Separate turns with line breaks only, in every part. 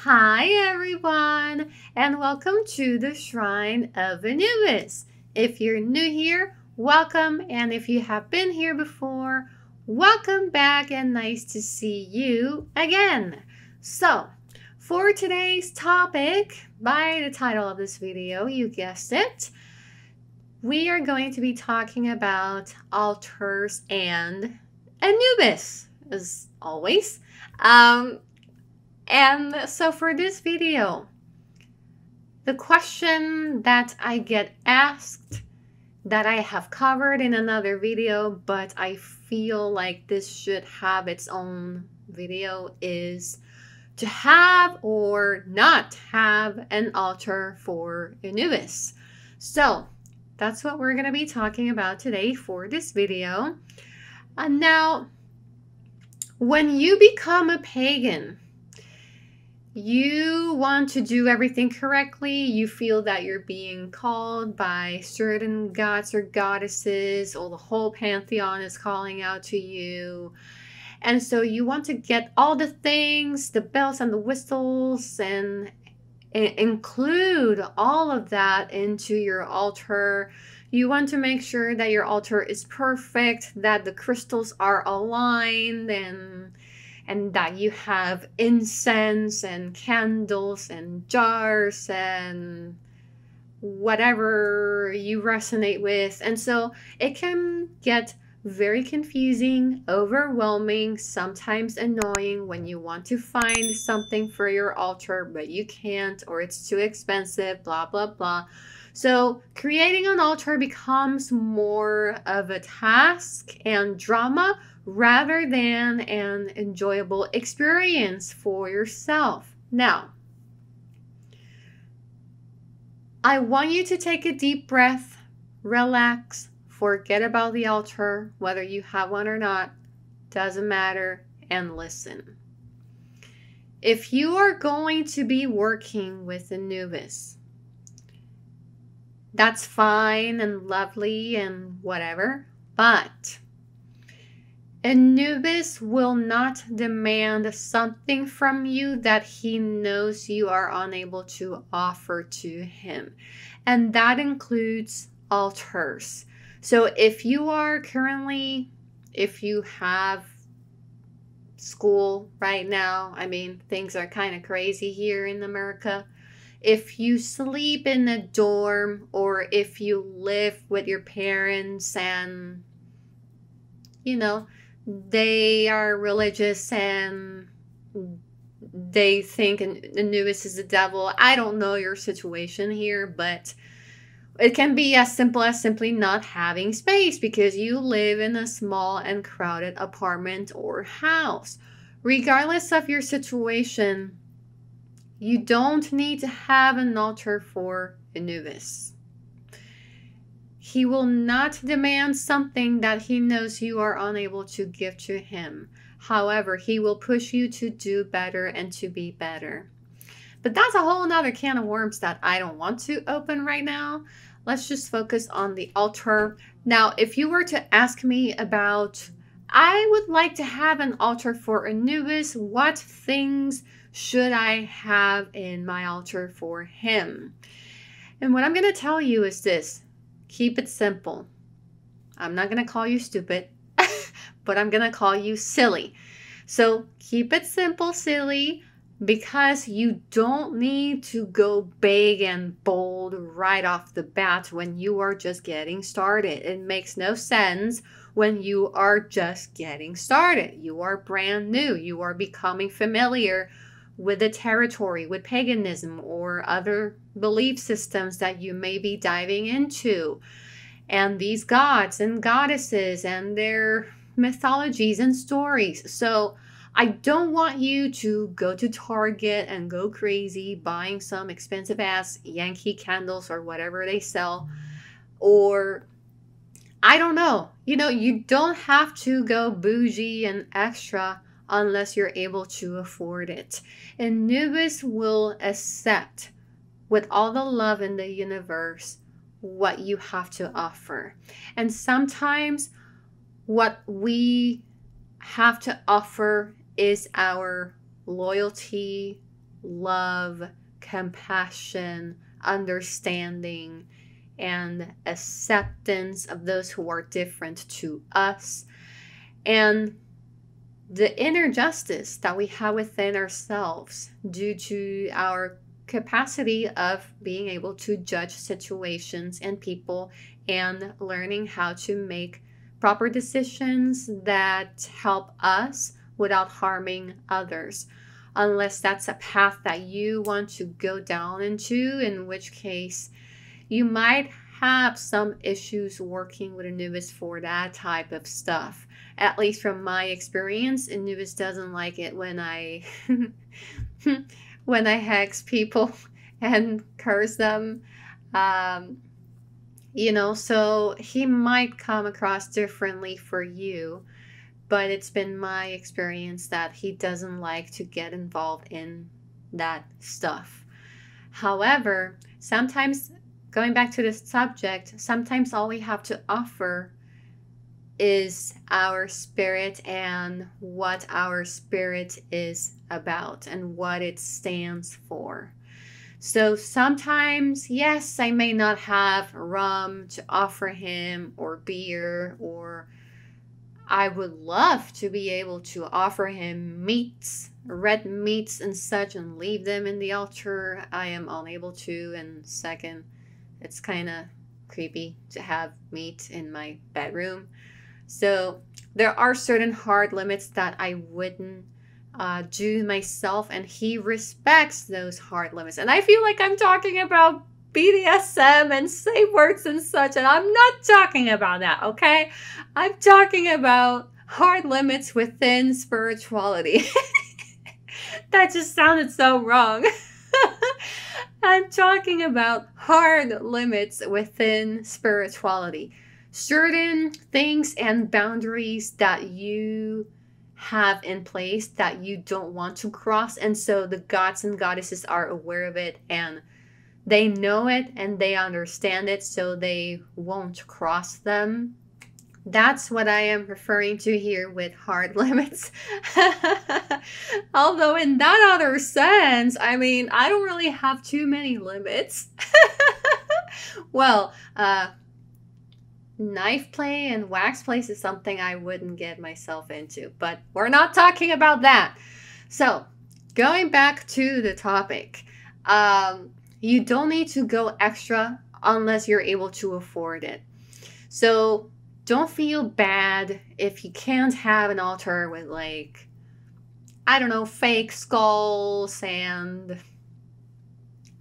Hi everyone, and welcome to the Shrine of Anubis. If you're new here, welcome, and if you have been here before, welcome back and nice to see you again. So, for today's topic, by the title of this video, you guessed it, we are going to be talking about altars and Anubis, as always. Um, and so for this video, the question that I get asked that I have covered in another video, but I feel like this should have its own video is to have or not have an altar for Anubis. So that's what we're going to be talking about today for this video. And now, when you become a pagan, you want to do everything correctly. You feel that you're being called by certain gods or goddesses, or the whole pantheon is calling out to you. And so you want to get all the things, the bells and the whistles, and include all of that into your altar. You want to make sure that your altar is perfect, that the crystals are aligned, and that you have incense and candles and jars and whatever you resonate with. And so it can get very confusing, overwhelming, sometimes annoying when you want to find something for your altar, but you can't, or it's too expensive, blah, blah, blah. So creating an altar becomes more of a task and drama rather than an enjoyable experience for yourself. Now, I want you to take a deep breath, relax, forget about the altar, whether you have one or not, doesn't matter, and listen. If you are going to be working with Anubis, that's fine and lovely and whatever, but Anubis will not demand something from you that he knows you are unable to offer to him. And that includes altars. So if you are currently, if you have school right now, I mean, things are kind of crazy here in America. If you sleep in a dorm, or if you live with your parents and, you know, they are religious and they think Anubis is the devil. I don't know your situation here, but it can be as simple as simply not having space because you live in a small and crowded apartment or house. Regardless of your situation, you don't need to have an altar for Anubis. He will not demand something that he knows you are unable to give to him. However, he will push you to do better and to be better. But that's a whole nother can of worms that I don't want to open right now. Let's just focus on the altar. Now, if you were to ask me about, I would like to have an altar for Anubis, what things should I have in my altar for him? And what I'm going to tell you is this. Keep it simple. I'm not going to call you stupid, but I'm going to call you silly. So keep it simple, silly, because you don't need to go big and bold right off the bat when you are just getting started. It makes no sense when you are just getting started. You are brand new. You are becoming familiar with the territory, with paganism or other belief systems that you may be diving into, and these gods and goddesses and their mythologies and stories. So I don't want you to go to Target and go crazy buying some expensive ass Yankee candles or whatever they sell, or I don't know, you don't have to go bougie and extra unless you're able to afford it. Anubis will accept, with all the love in the universe, what you have to offer. And sometimes what we have to offer is our loyalty love, compassion, understanding, and acceptance of those who are different to us, and the inner justice that we have within ourselves due to our capacity of being able to judge situations and people and learning how to make proper decisions that help us without harming others. Unless that's a path that you want to go down into, in which case you might have some issues working with Anubis for that type of stuff. At least from my experience, Anubis doesn't like it when I when I hex people and curse them. Um, so he might come across differently for you, but it's been my experience that he doesn't like to get involved in that stuff. However, sometimes, going back to this subject, sometimes all we have to offer is our spirit and what our spirit is about and what it stands for. So sometimes, yes, I may not have rum to offer him or beer, or I would love to be able to offer him meats, red meats and such, and leave them in the altar. I am unable to. And second, it's kind of creepy to have meat in my bedroom. So there are certain hard limits that I wouldn't do myself, and he respects those hard limits. And I feel like I'm talking about BDSM and safe words and such, and I'm not talking about that, okay? I'm talking about hard limits within spirituality. That just sounded so wrong. I'm talking about hard limits within spirituality. Certain things and boundaries that you have in place that you don't want to cross. And so the gods and goddesses are aware of it, and they know it and they understand it, so they won't cross them. That's what I am referring to here with hard limits. Although in that other sense, I mean, I don't really have too many limits. Well, knife play and wax play is something I wouldn't get myself into, but we're not talking about that. So, going back to the topic, you don't need to go extra unless you're able to afford it. So, don't feel bad if you can't have an altar with, like, I don't know, fake skulls and,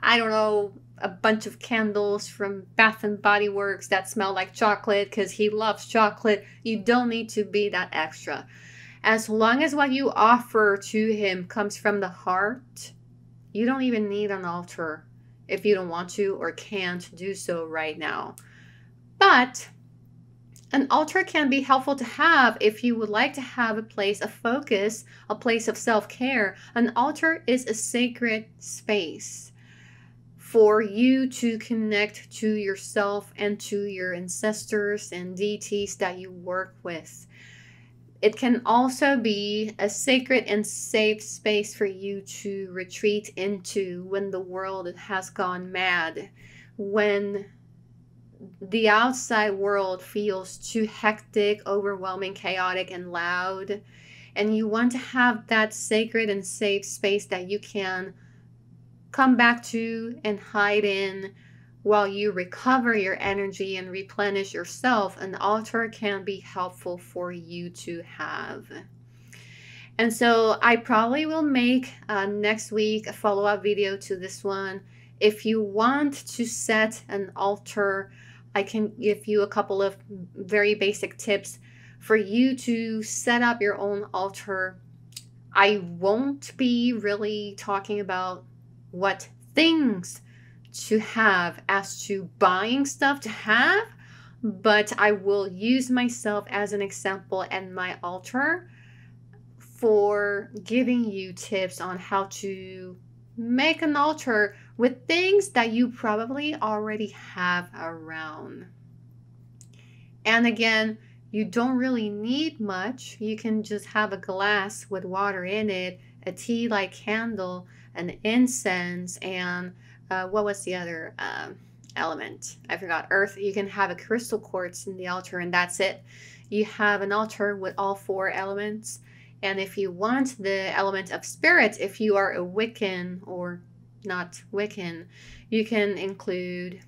I don't know, a bunch of candles from Bath and Body Works that smell like chocolate because he loves chocolate. You don't need to be that extra. As long as what you offer to him comes from the heart, you don't even need an altar if you don't want to or can't do so right now. But an altar can be helpful to have if you would like to have a place of focus, a place of self-care. An altar is a sacred space for you to connect to yourself and to your ancestors and deities that you work with. It can also be a sacred and safe space for you to retreat into when the world has gone mad, when the outside world feels too hectic, overwhelming, chaotic, and loud, and you want to have that sacred and safe space that you can come back to and hide in while you recover your energy and replenish yourself. An altar can be helpful for you to have. And so I probably will make next week a follow-up video to this one. If you want to set an altar, I can give you a couple of very basic tips for you to set up your own altar. I won't be really talking about what things to have as to buying stuff to have, but I will use myself as an example and my altar for giving you tips on how to make an altar with things that you probably already have around. And again, you don't really need much. You can just have a glass with water in it, a tea light candle, an incense, and what was the other element? I forgot. Earth. You can have a crystal quartz in the altar, and that's it. You have an altar with all 4 elements. And if you want the element of spirit, if you are a Wiccan or not Wiccan, you can include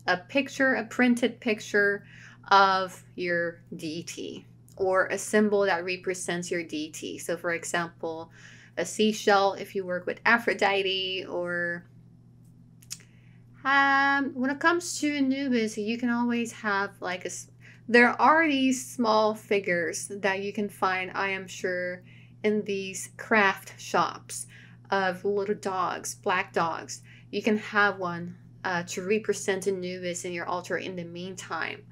a picture, a printed picture of your deity or a symbol that represents your deity. So, for example, a seashell if you work with Aphrodite, or when it comes to Anubis, you can always have like there are these small figures that you can find, I am sure, in these craft shops of little dogs, black dogs. You can have one to represent Anubis in your altar in the meantime.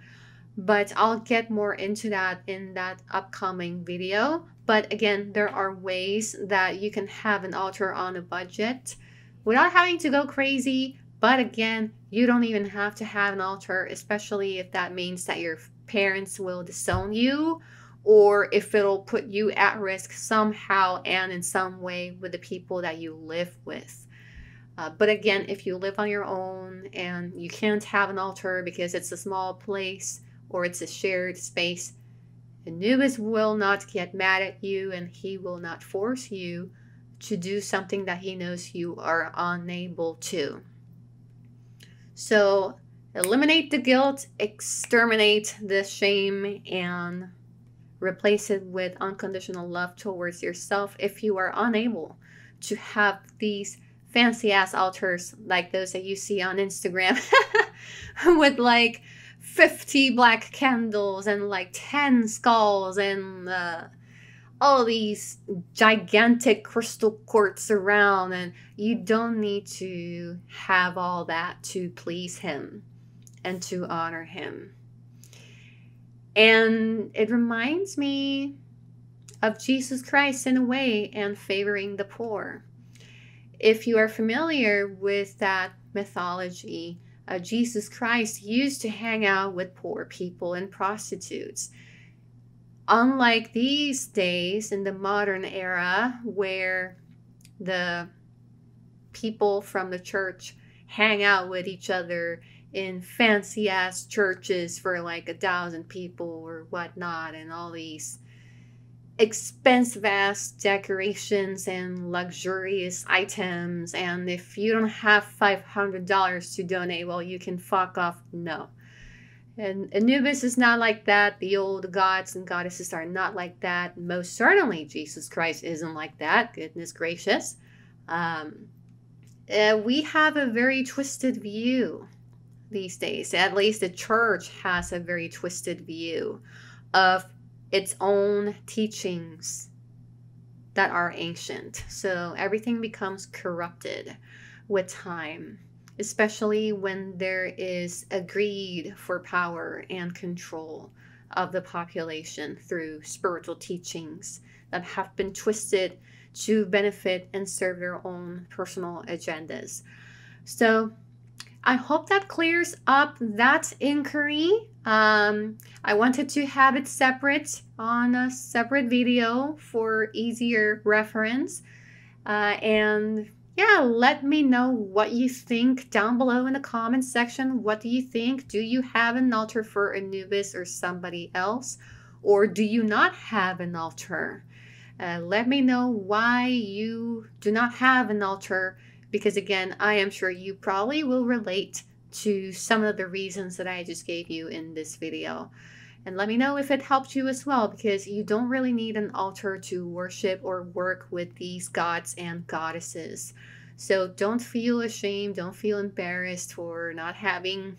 But I'll get more into that in that upcoming video. But again, there are ways that you can have an altar on a budget without having to go crazy. But again, you don't even have to have an altar, especially if that means that your parents will disown you, or if it'll put you at risk somehow and in some way with the people that you live with. But again, if you live on your own and you can't have an altar because it's a small place or it's a shared space, Anubis will not get mad at you, and he will not force you to do something that he knows you are unable to. So eliminate the guilt, exterminate the shame, and replace it with unconditional love towards yourself if you are unable to have these fancy ass altars like those that you see on Instagram with like 50 black candles and like 10 skulls and all these gigantic crystal quartz around, and you don't need to have all that to please him and to honor him. And it reminds me of Jesus Christ in a way, and favoring the poor. If you are familiar with that mythology, Jesus Christ used to hang out with poor people and prostitutes. Unlike these days in the modern era where the people from the church hang out with each other in fancy ass churches for like 1,000 people or whatnot, and all these expensive ass decorations and luxurious items, and if you don't have $500 to donate, well, you can fuck off. No. And Anubis is not like that. The old gods and goddesses are not like that. Most certainly Jesus Christ isn't like that. Goodness gracious. We have a very twisted view these days. At least the church has a very twisted view of its own teachings that are ancient. So everything becomes corrupted with time, especially when there is a greed for power and control of the population through spiritual teachings that have been twisted to benefit and serve their own personal agendas. So I hope that clears up that inquiry. I wanted to have it separate on a separate video for easier reference. And yeah, let me know what you think down below in the comments section. What do you think? Do you have an altar for Anubis or somebody else? Or do you not have an altar? Let me know why you do not have an altar, because again, I am sure you probably will relate to some of the reasons that I just gave you in this video. And let me know if it helped you as well, because you don't really need an altar to worship or work with these gods and goddesses. So don't feel ashamed, don't feel embarrassed for not having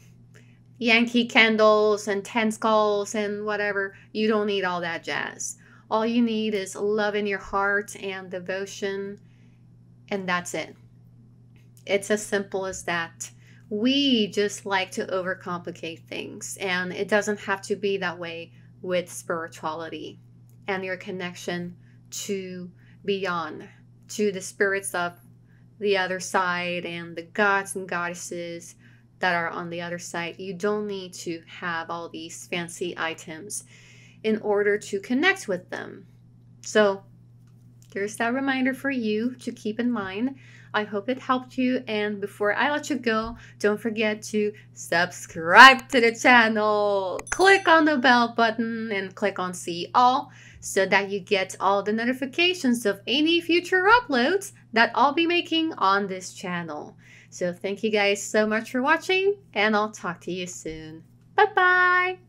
Yankee candles and 10 skulls and whatever. You don't need all that jazz. All you need is love in your heart and devotion, and that's it. It's as simple as that. We just like to overcomplicate things, and it doesn't have to be that way with spirituality and your connection to beyond, to the spirits of the other side and the gods and goddesses that are on the other side. You don't need to have all these fancy items in order to connect with them. So there's that reminder for you to keep in mind. I hope it helped you. And before I let you go, don't forget to subscribe to the channel. Click on the bell button and click on see all so that you get all the notifications of any future uploads that I'll be making on this channel. So thank you guys so much for watching, and I'll talk to you soon. Bye-bye!